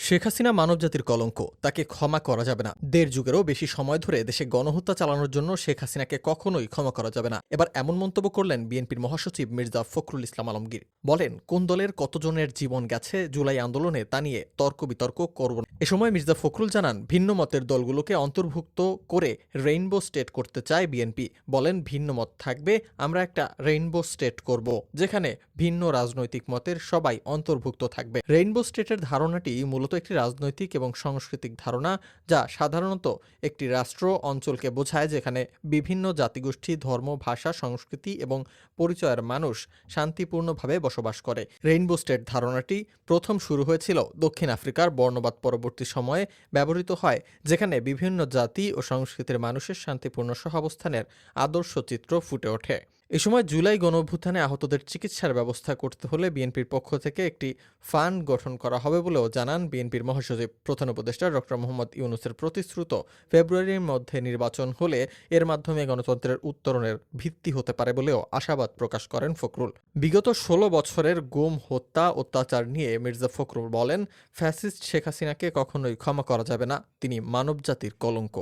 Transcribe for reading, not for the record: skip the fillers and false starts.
শেখ হাসিনা মানবজাতির কলঙ্ক, তাকে ক্ষমা করা যাবে না। ১.৫ যুগেরও বেশি সময় ধরে দেশে গণহত্যা চালানোর জন্য শেখ হাসিনাকে কখনোই ক্ষমা করা যাবে না। এবার এমন মন্তব্য করলেন বিএনপির মহাসচিব মির্জা ফখরুল ইসলাম আলমগীর। বলেন, কোন দলের কতজনের জীবন গেছে জুলাই আন্দোলনে তা নিয়ে তর্ক বিতর্ক করব না। এ সময় মির্জা ফখরুল জানান, ভিন্ন মতের দলগুলোকে অন্তর্ভুক্ত করে রেইনবো স্টেট করতে চায় বিএনপি। বলেন, ভিন্ন মত থাকবে, আমরা একটা রেইনবো স্টেট করব, যেখানে ভিন্ন রাজনৈতিক মতের সবাই অন্তর্ভুক্ত থাকবে। রেইনবো স্টেটের ধারণাটি মূলত একটি রাজনৈতিক এবং সাংস্কৃতিক ধারণা, যা সাধারণত একটি রাষ্ট্র অঞ্চলকে বোঝায় যেখানে বিভিন্ন জাতিগোষ্ঠী, ধর্ম, ভাষা, সংস্কৃতি এবং পরিচয়ের মানুষ শান্তিপূর্ণভাবে বসবাস করে। রেইনবো স্টেট ধারণাটি প্রথম শুরু হয়েছিল দক্ষিণ আফ্রিকার বর্ণবাদ পরবর্তী সময়ে ব্যবহৃত হয়, যেখানে বিভিন্ন জাতি ও সংস্কৃতির মানুষের শান্তিপূর্ণ সহাবস্থানের আদর্শ চিত্র ফুটে ওঠে। এ সময় জুলাই গণঅভ্যুত্থানে আহতদের চিকিৎসার ব্যবস্থা করতে হলে বিএনপির পক্ষ থেকে একটি ফান্ড গঠন করা হবে বলেও জানান বিএনপির মহাসচিব। প্রধান উপদেষ্টা ডক্টর মোহাম্মদ ইউনূসের প্রতিশ্রুত ফেব্রুয়ারির মধ্যে নির্বাচন হলে এর মাধ্যমে গণতন্ত্রের উত্তরণের ভিত্তি হতে পারে বলেও আশাবাদ প্রকাশ করেন ফখরুল। বিগত ১৬ বছরের গুম, হত্যা, অত্যাচার নিয়ে মির্জা ফখরুল বলেন, ফ্যাসিস্ট শেখ হাসিনাকে কখনোই ক্ষমা করা যাবে না, তিনি মানবজাতির কলঙ্ক।